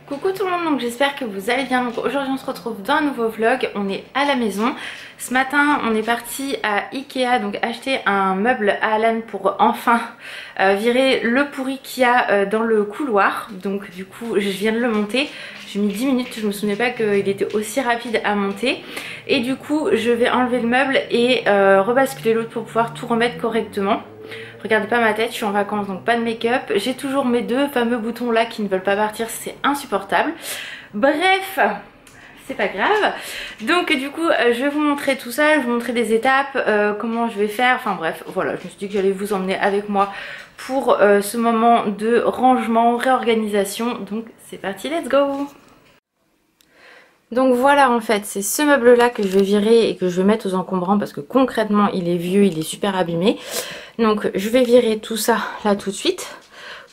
Coucou tout le monde, donc j'espère que vous allez bien. Donc aujourd'hui on se retrouve dans un nouveau vlog, on est à la maison. Ce matin on est parti à Ikea, donc acheter un meuble à Alan pour enfin virer le pourri qu'il y a dans le couloir. Donc du coup je viens de le monter, j'ai mis 10 minutes, je me souvenais pas qu'il était aussi rapide à monter. Et du coup je vais enlever le meuble et rebasculer l'autre pour pouvoir tout remettre correctement. Regardez pas ma tête, je suis en vacances donc pas de make-up. J'ai toujours mes deux fameux boutons là qui ne veulent pas partir, c'est insupportable. Bref, c'est pas grave. Donc du coup je vais vous montrer tout ça, je vais vous montrer des étapes, comment je vais faire. Enfin bref, voilà, je me suis dit que j'allais vous emmener avec moi pour ce moment de rangement, réorganisation. Donc c'est parti, let's go! Donc voilà, en fait c'est ce meuble là que je vais virer et que je vais mettre aux encombrants parce que concrètement il est vieux, il est super abîmé. Donc je vais virer tout ça là tout de suite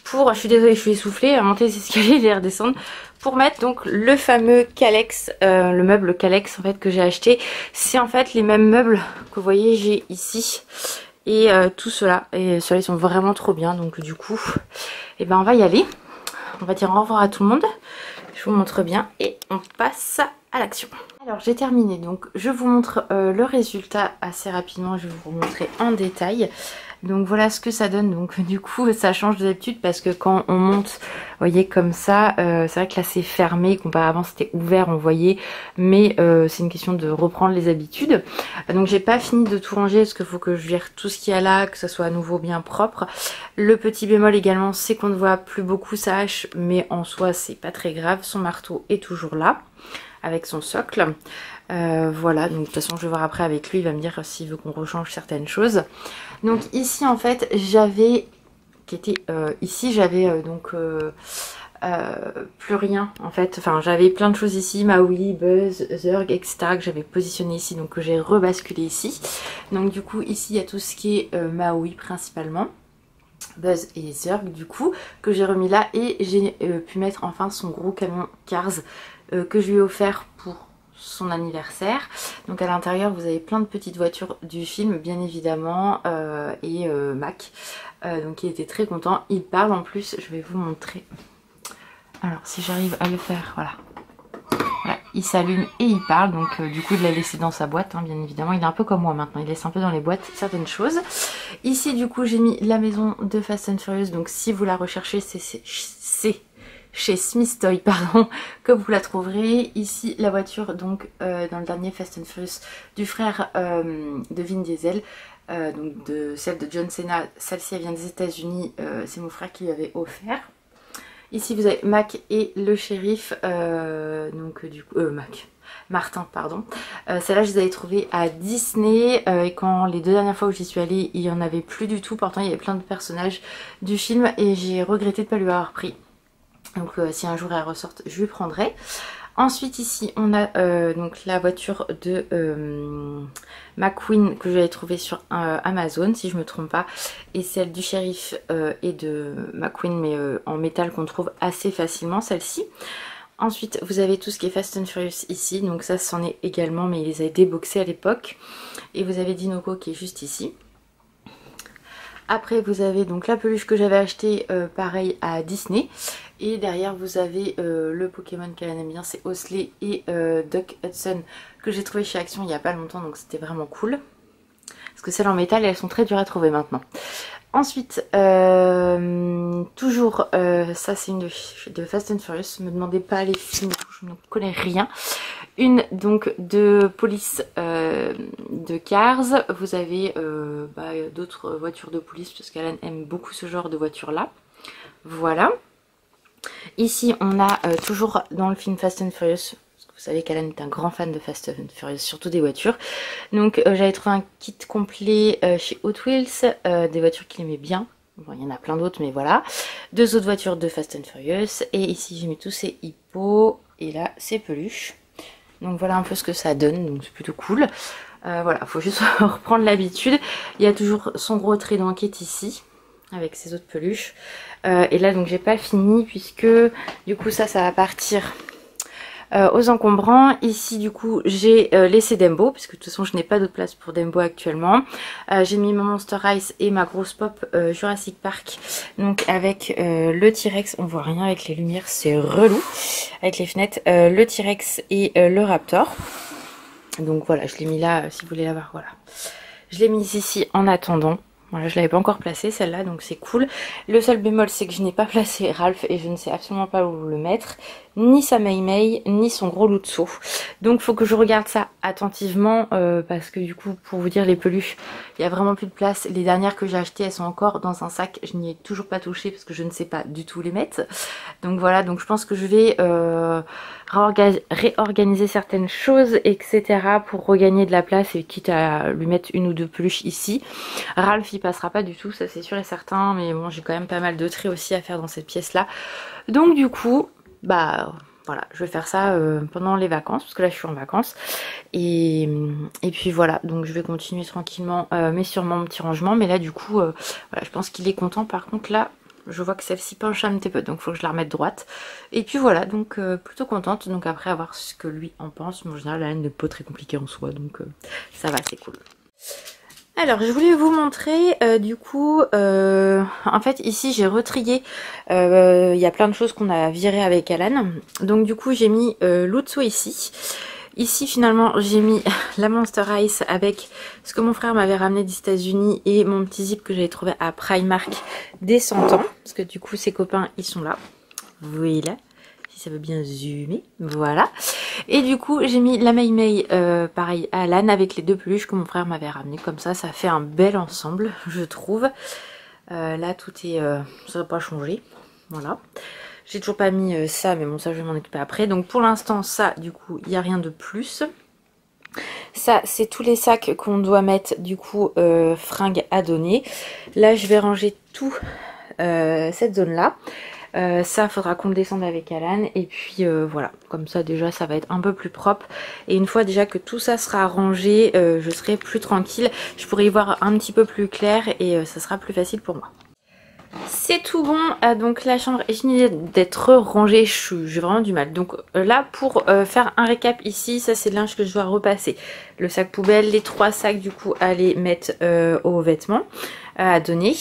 pour, je suis désolée, je suis essoufflée à monter les escaliers et à redescendre, pour mettre donc le fameux Calex, le meuble Calex en fait que j'ai acheté. C'est en fait les mêmes meubles que vous voyez j'ai ici et tout cela, et ceux-là ils sont vraiment trop bien. Donc du coup et ben on va y aller, on va dire au revoir à tout le monde. Je vous montre bien et on passe à l'action. Alors j'ai terminé, donc je vous montre le résultat assez rapidement, je vais vous montrer en détail. Donc voilà ce que ça donne. Donc du coup ça change d'habitude parce que quand on monte, vous voyez comme ça, c'est vrai que là c'est fermé, comparément c'était ouvert, on voyait, mais c'est une question de reprendre les habitudes. Donc j'ai pas fini de tout ranger parce qu'il faut que je vire tout ce qu'il y a là, que ça soit à nouveau bien propre. Le petit bémol également, c'est qu'on ne voit plus beaucoup sa hache, mais en soi c'est pas très grave, son marteau est toujours là avec son socle. Voilà, donc de toute façon je vais voir après avec lui, il va me dire s'il veut qu'on rechange certaines choses. Donc ici en fait j'avais ici j'avais donc plus rien en fait, enfin j'avais plein de choses ici, Maui, Buzz, Zurg, etc. que j'avais positionné ici, donc que j'ai rebasculé ici. Donc du coup ici il y a tout ce qui est Maui principalement, Buzz et Zurg du coup que j'ai remis là, et j'ai pu mettre enfin son gros camion Cars que je lui ai offert pour son anniversaire. Donc à l'intérieur vous avez plein de petites voitures du film bien évidemment, et Mac, donc il était très content, il parle en plus, je vais vous montrer. Alors si j'arrive à le faire, voilà. Voilà, il s'allume et il parle, donc du coup il l'a laissé dans sa boîte, hein, bien évidemment. Il est un peu comme moi maintenant, il laisse un peu dans les boîtes certaines choses. Ici du coup j'ai mis la maison de Fast and Furious, donc si vous la recherchez c'est chez Smith Toy, pardon, que vous la trouverez. Ici la voiture donc dans le dernier Fast and Furious du frère de Vin Diesel, donc de celle de John Cena. Celle-ci elle vient des États-Unis, c'est mon frère qui lui avait offert. Ici vous avez Mac et le shérif, donc du coup Martin, pardon. Celle-là je les avais trouvées à Disney, et quand les deux dernières fois où j'y suis allée il n'y en avait plus du tout, pourtant il y avait plein de personnages du film et j'ai regretté de ne pas lui avoir pris. Donc si un jour elle ressorte je lui prendrai. Ensuite ici on a donc la voiture de McQueen que j'avais trouvée sur Amazon si je me trompe pas, et celle du shérif et de McQueen mais en métal qu'on trouve assez facilement, celle-ci. Ensuite vous avez tout ce qui est Fast and Furious ici, donc ça c'en est également mais ils les avaient déboxés à l'époque. Et vous avez Dinoco qui est juste ici. Après vous avez donc la peluche que j'avais achetée pareil à Disney. Et derrière vous avez le Pokémon qu'elle aime bien, c'est Osley et Duck Hudson que j'ai trouvé chez Action il n'y a pas longtemps, donc c'était vraiment cool. Parce que celles en métal elles sont très dures à trouver maintenant. Ensuite, toujours, ça c'est une de Fast and Furious, ne me demandez pas les films, je ne connais rien. Une donc de police de Cars, vous avez d'autres voitures de police parce qu'Alan aime beaucoup ce genre de voiture là. Voilà. Ici on a toujours dans le film Fast and Furious, parce que vous savez qu'Alan est un grand fan de Fast and Furious, surtout des voitures. Donc j'avais trouvé un kit complet chez Hot Wheels, des voitures qu'il aimait bien. Bon, il y en a plein d'autres mais voilà. Deux autres voitures de Fast and Furious. Et ici j'ai mis tous ces hippos et là ces peluches. Donc voilà un peu ce que ça donne, donc c'est plutôt cool. Voilà, faut juste reprendre l'habitude. Il y a toujours son gros trident qui est ici, avec ses autres peluches. Et là donc j'ai pas fini puisque du coup ça va partir aux encombrants. Ici du coup j'ai laissé Dembo parce que de toute façon je n'ai pas d'autre place pour Dembo actuellement. J'ai mis mon Monster Ice et ma grosse pop Jurassic Park, donc avec le T-Rex. On voit rien avec les lumières, c'est relou avec les fenêtres. Le T-Rex et le Raptor. Donc voilà, je l'ai mis là si vous voulez la voir. Voilà, je l'ai mis ici en attendant. Voilà, je l'avais pas encore placée celle-là, donc c'est cool. Le seul bémol, c'est que je n'ai pas placé Ralph et je ne sais absolument pas où le mettre. Ni sa Mei Mei, ni son gros Lutso. Donc faut que je regarde ça attentivement parce que du coup, pour vous dire, les peluches, il n'y a vraiment plus de place. Les dernières que j'ai achetées, elles sont encore dans un sac. Je n'y ai toujours pas touché parce que je ne sais pas du tout les mettre. Donc voilà, donc je pense que je vais réorganiser certaines choses, etc. pour regagner de la place et quitte à lui mettre une ou deux peluches ici. Ralph, il passera pas du tout, ça c'est sûr et certain. Mais bon, j'ai quand même pas mal de tri aussi à faire dans cette pièce-là. Donc du coup... bah voilà, je vais faire ça pendant les vacances parce que là je suis en vacances et puis voilà, donc je vais continuer tranquillement mais sûrement mon petit rangement. Mais là du coup voilà, je pense qu'il est content. Par contre là je vois que celle-ci penche un petit peu, donc il faut que je la remette droite. Et puis voilà, donc plutôt contente. Donc après, à voir ce que lui en pense. Mais en général la laine n'est pas très compliquée en soi, donc ça va, c'est cool. Alors je voulais vous montrer du coup en fait ici j'ai retrié, il y a plein de choses qu'on a virées avec Alan. Donc du coup j'ai mis Lutso ici. Ici finalement j'ai mis la Monster Ice avec ce que mon frère m'avait ramené des États-Unis et mon petit zip que j'avais trouvé à Primark des 100 ans. Parce que du coup ses copains ils sont là. Voilà. Si ça veut bien zoomer, voilà. Et du coup j'ai mis la Mei Mei pareil à Alan avec les deux peluches que mon frère m'avait ramené. Comme ça fait un bel ensemble je trouve. Là tout est, ça va pas changer, voilà. J'ai toujours pas mis ça, mais bon ça je vais m'en occuper après. Donc pour l'instant ça du coup il n'y a rien de plus. Ça c'est tous les sacs qu'on doit mettre du coup fringues à donner. Là je vais ranger tout cette zone là. Ça faudra qu'on le descende avec Alan et puis voilà, comme ça déjà ça va être un peu plus propre et une fois déjà que tout ça sera rangé je serai plus tranquille, je pourrai y voir un petit peu plus clair et ça sera plus facile pour moi. C'est tout bon, donc la chambre est finie d'être rangée, j'ai vraiment du mal. Donc là pour faire un récap ici, ça c'est le linge que je dois repasser. Le sac poubelle, les 3 sacs du coup à les mettre aux vêtements à donner.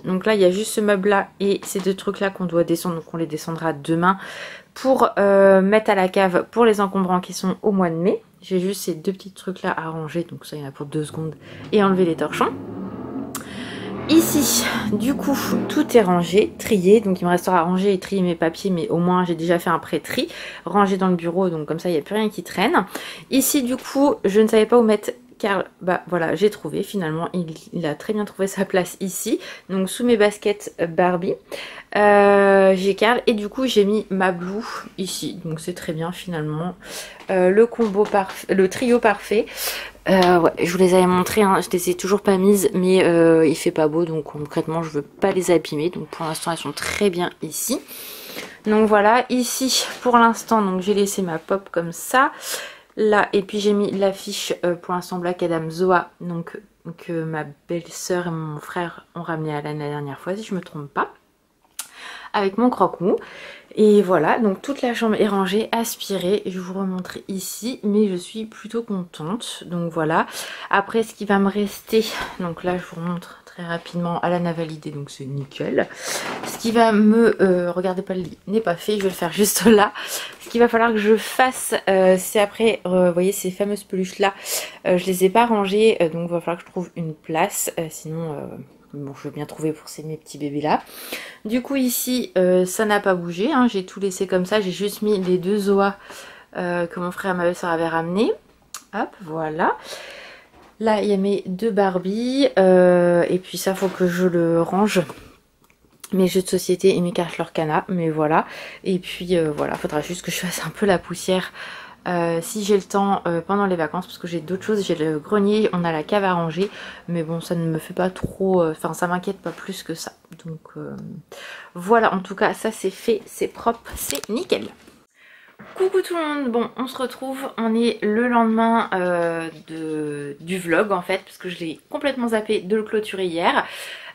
Donc là il y a juste ce meuble là et ces deux trucs là qu'on doit descendre, donc on les descendra demain pour mettre à la cave pour les encombrants qui sont au mois de mai. J'ai juste ces deux petits trucs là à ranger, donc ça il y en a pour 2 secondes, et enlever les torchons. Ici, du coup, tout est rangé, trié, donc il me restera à ranger et trier mes papiers, mais au moins j'ai déjà fait un pré-tri, rangé dans le bureau, donc comme ça il n'y a plus rien qui traîne. Ici, du coup, je ne savais pas où mettre Carl, bah voilà, j'ai trouvé, finalement, il a très bien trouvé sa place ici, donc sous mes baskets Barbie. J'ai Carl et du coup j'ai mis ma Blue ici, donc c'est très bien finalement. Le combo parfait, le trio parfait. Ouais, je vous les avais montrés, hein. Je les ai toujours pas mises, mais il fait pas beau, donc concrètement je veux pas les abîmer, donc pour l'instant elles sont très bien ici. Donc voilà, ici pour l'instant donc j'ai laissé ma pop comme ça, là, et puis j'ai mis l'affiche pour l'instant Black Adam Zoa, donc que ma belle-sœur et mon frère ont ramené à la dernière fois si je me trompe pas, avec mon croque-mou. Et voilà, donc toute la chambre est rangée, aspirée, je vous remontre ici, mais je suis plutôt contente. Donc voilà, après ce qui va me rester, donc là je vous remontre très rapidement, Alan a validé, donc c'est nickel. Ce qui va me, regardez pas, le lit n'est pas fait, je vais le faire juste là. Ce qu'il va falloir que je fasse, c'est après, vous voyez ces fameuses peluches là, je les ai pas rangées, donc il va falloir que je trouve une place, sinon... bon, je vais bien trouver pour ces mes petits bébés là. Du coup ici ça n'a pas bougé, hein. J'ai tout laissé comme ça, j'ai juste mis les 2 Zoa que mon frère et ma belle-sœur avaient ramené. Hop, voilà. Là il y a mes 2 Barbie et puis ça faut que je le range. Mes jeux de société et mes cartes Lorcana, mais voilà. Et puis voilà, faudra juste que je fasse un peu la poussière. Si j'ai le temps pendant les vacances, parce que j'ai d'autres choses, j'ai le grenier, on a la cave à ranger, mais bon ça ne me fait pas trop, enfin ça m'inquiète pas plus que ça, donc voilà, en tout cas ça c'est fait, c'est propre, c'est nickel. Coucou tout le monde, bon on se retrouve, on est le lendemain du vlog en fait, parce que je l'ai complètement zappé de le clôturer hier.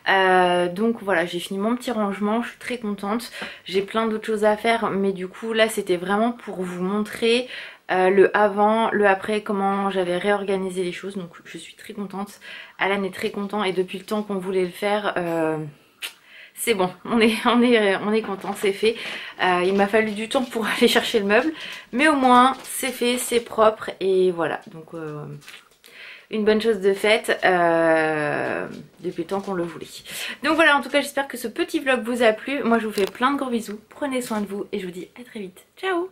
Donc voilà, j'ai fini mon petit rangement, je suis très contente. J'ai plein d'autres choses à faire, mais du coup là c'était vraiment pour vous montrer le avant, le après, comment j'avais réorganisé les choses. Donc je suis très contente, Alan est très content et depuis le temps qu'on voulait le faire, c'est bon, on est content, c'est fait. Il m'a fallu du temps pour aller chercher le meuble, mais au moins c'est fait, c'est propre et voilà. Donc une bonne chose de faite depuis le temps qu'on le voulait. Donc voilà, en tout cas j'espère que ce petit vlog vous a plu. Moi je vous fais plein de gros bisous, prenez soin de vous et je vous dis à très vite. Ciao!